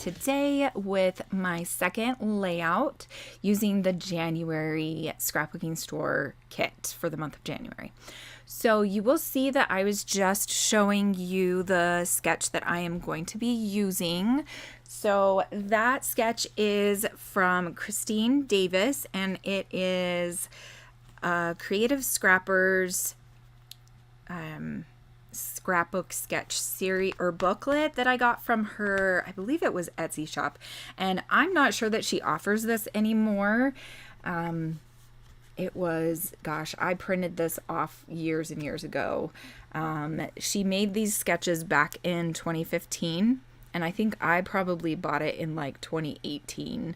today with my second layout using the January Scrapbooking Store kit for the month of January. So you will see that I was just showing you the sketch that I am going to be using. So that sketch is from Kristine Davidson, and it is Creative Scrappers scrapbook sketch series or booklet that I got from her, I believe it was Etsy shop, and I'm not sure that she offers this anymore. It was, gosh, I printed this off years and years ago. She made these sketches back in 2015, and I think I probably bought it in like 2018.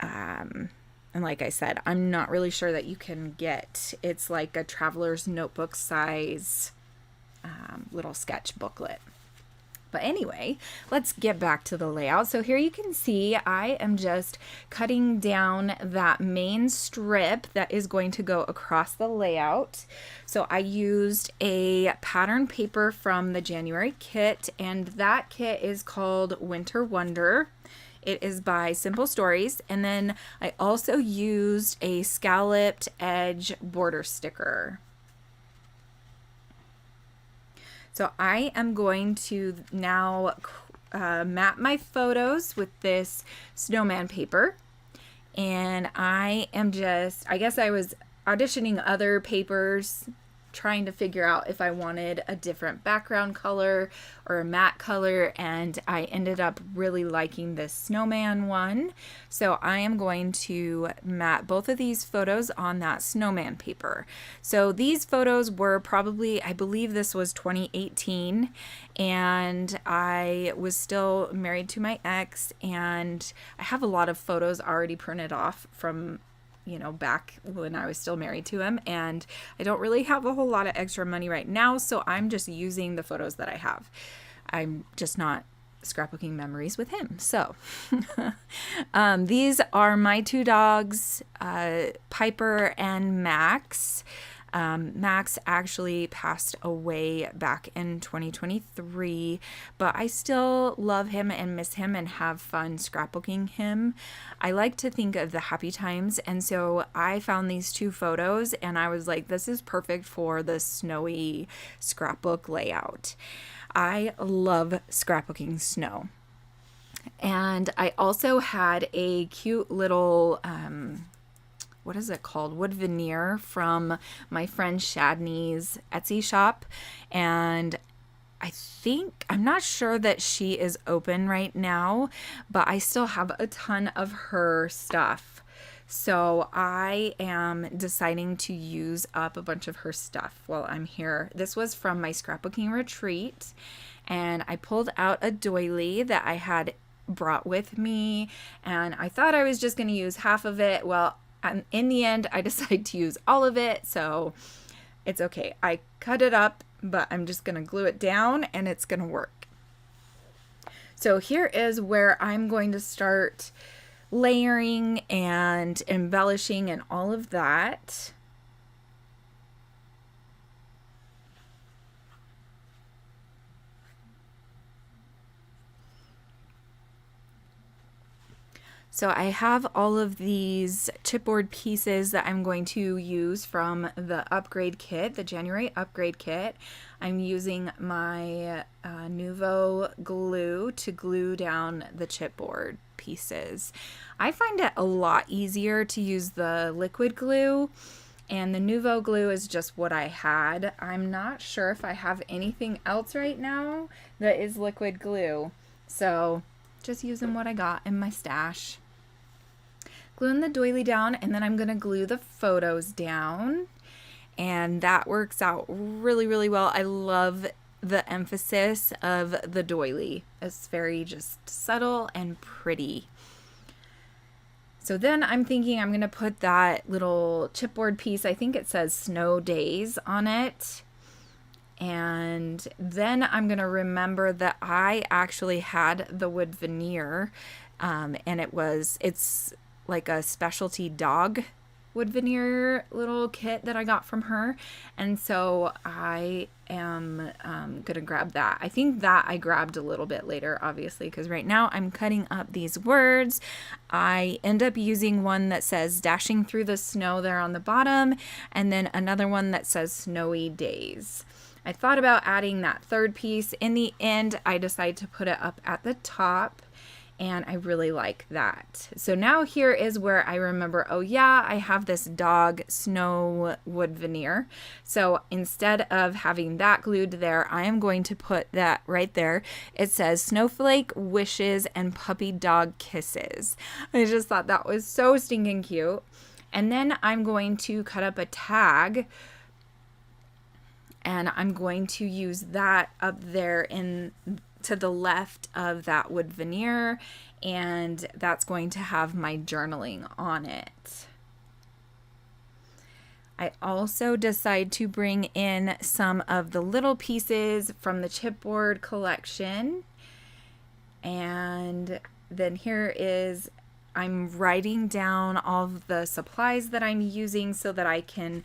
And like I said, I'm not really sure that you can get, it's like a traveler's notebook size little sketch booklet. But anyway, let's get back to the layout. So here you can see I am just cutting down that main strip that is going to go across the layout. So I used a pattern paper from the January kit, and that kit is called Winter Wonder. It is by Simple Stories, and then I also used a scalloped edge border sticker. So I am going to now map my photos with this snowman paper, and I am just, I guess I was auditioning other papers, trying to figure out if I wanted a different background color or a matte color, and I ended up really liking this snowman one. So I am going to map both of these photos on that snowman paper. So these photos were probably, I believe this was 2018, and I was still married to my ex, and I have a lot of photos already printed off from back when I was still married to him, and I don't really have a whole lot of extra money right now, so I'm just using the photos that I have. I'm just not scrapbooking memories with him. So these are my two dogs, Piper and Max. Max actually passed away back in 2023, but I still love him and miss him and have fun scrapbooking him. I like to think of the happy times, and so I found these two photos and I was like, this is perfect for the snowy scrapbook layout. I love scrapbooking snow. And I also had a cute little what is it called? Wood veneer from my friend Shadney's Etsy shop. And I'm not sure that she is open right now, but I still have a ton of her stuff. So I am deciding to use up a bunch of her stuff while I'm here. This was from my scrapbooking retreat, and I pulled out a doily that I had brought with me, and I thought I was just going to use half of it. Well, in the end, I decided to use all of it, so it's okay. I cut it up, but I'm just going to glue it down, and it's going to work. So here is where I'm going to start layering and embellishing and all of that. So I have all of these chipboard pieces that I'm going to use from the upgrade kit, the January upgrade kit. I'm using my Nuvo glue to glue down the chipboard pieces. I find it a lot easier to use the liquid glue, and the Nuvo glue is just what I had. I'm not sure if I have anything else right now that is liquid glue, so just using what I got in my stash. Gluing the doily down, and then I'm going to glue the photos down, and that works out really, really well. I love the emphasis of the doily. It's very just subtle and pretty. So then I'm thinking I'm going to put that little chipboard piece, I think it says Snow Days on it, and then I'm going to remember that I actually had the wood veneer, and it's like a specialty dog wood veneer little kit that I got from her. And so I am gonna grab that. I think that I grabbed a little bit later, obviously, because right now I'm cutting up these words. I end up using one that says dashing through the snow there on the bottom, and then another one that says snowy days. I thought about adding that third piece. In the end, I decided to put it up at the top, and I really like that. So now here is where I remember, oh yeah, I have this dog snow wood veneer. So instead of having that glued there, I am going to put that right there. It says Snowflake Wishes and Puppy Dog Kisses. I just thought that was so stinking cute. And then I'm going to cut up a tag, and I'm going to use that up there to the left of that wood veneer, and that's going to have my journaling on it. I also decide to bring in some of the little pieces from the chipboard collection, and then here is, I'm writing down all of the supplies that I'm using so that I can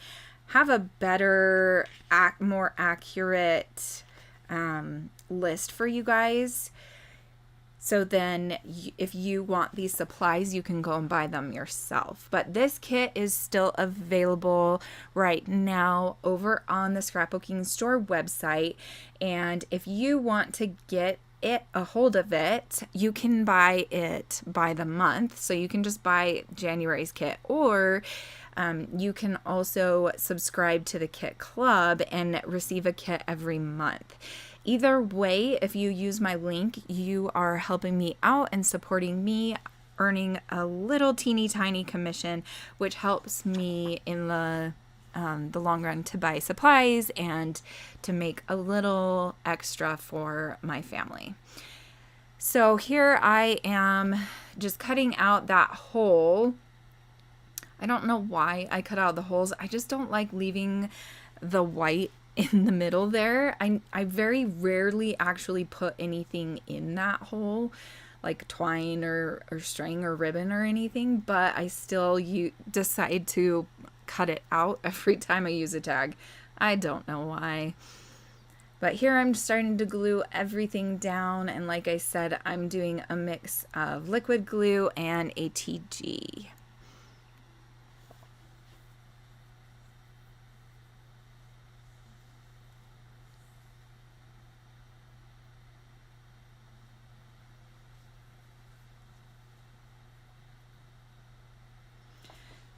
have a better, more accurate list for you guys. So then if you want these supplies, you can go and buy them yourself. But this kit is still available right now over on the Scrapbooking Store website. And if you want to get a hold of it, you can buy it by the month. So you can just buy January's kit, or you can also subscribe to the Kit Club and receive a kit every month. Either way, if you use my link, you are helping me out and supporting me, earning a little teeny tiny commission, which helps me in the long run to buy supplies and to make a little extra for my family. So here I am just cutting out that hole. I don't know why I cut out the holes. I just don't like leaving the white in the middle there. I very rarely actually put anything in that hole, like twine or string or ribbon or anything, but I still decide to cut it out every time I use a tag. I don't know why. But here I'm starting to glue everything down, and like I said, I'm doing a mix of liquid glue and ATG.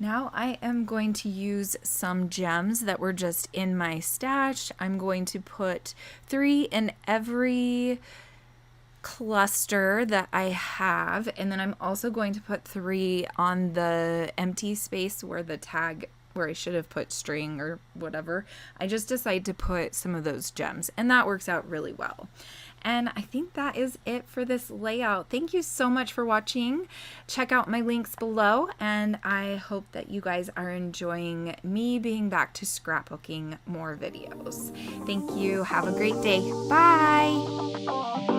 Now I am going to use some gems that were just in my stash. I'm going to put 3 in every cluster that I have, and then I'm also going to put 3 on the empty space where the tag, where I should have put string or whatever. I just decided to put some of those gems, and that works out really well. And I think that is it for this layout. Thank you so much for watching. Check out my links below, and I hope that you guys are enjoying me being back to scrapbooking more videos. Thank you. Have a great day. Bye.